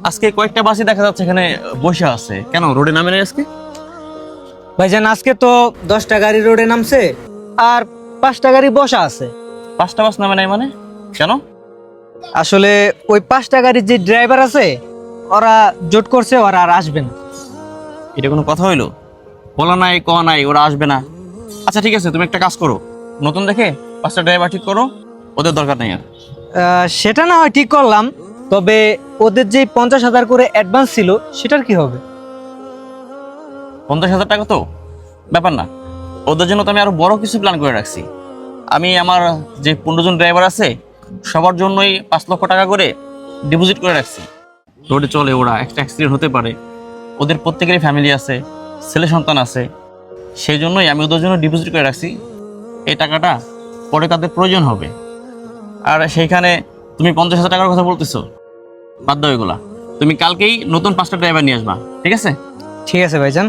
আজকে কয়েকটা বাসই দেখা যাচ্ছে এখানে বসে আছে, কেন রোডে নামে নাই আজকে? ভাইজান আজকে তো 10টা গাড়ি রোডে নামছে আর 5টা গাড়ি বসা আছে। 5টা বাস নামে নাই মানে কেন? আসলে ওই 5টা গাড়ির যে ড্রাইভার আছে ওরা জোট করছে, ওরা আর আসবে না। এটা কোনো কথা হইলো? বলা নাই ক নাই ওরা আসবে না। আচ্ছা ঠিক আছে, তুমি একটা কাজ করো, নতুন দেখে 5টা ড্রাইভার ঠিক করো, ওদের দরকার নেই আর। সেটা না হয় ঠিক করলাম, তবে ওদের যে 50,000 করে অ্যাডভান্স ছিল সেটার কি হবে? 50,000 টাকা তো ব্যাপার না, ওদের জন্য তো আমি আরো বড় কিছু প্ল্যান করে রাখছি। আমি আমার যে 15 জন ড্রাইভার আছে সবার জন্যই 5 লক্ষ টাকা করে ডিপোজিট করে রাখছি। রোডে চলে ওরা, একটা অ্যাক্সিডেন্ট হতে পারে, ওদের প্রত্যেকেরই ফ্যামিলি আছে, ছেলে সন্তান আছে, সেই জন্যই আমি ওদের জন্য ডিপোজিট করে রাখছি। এই টাকাটা পরে তাদের প্রয়োজন হবে। আর সেইখানে তুমি 50,000 টাকার কথা বলতেছো, বাদ দাও এগুলা। তুমি কালকেই নতুন 5টা ড্রাইভার নিয়ে আসবা, ঠিক আছে? ঠিক আছে ভাইজান।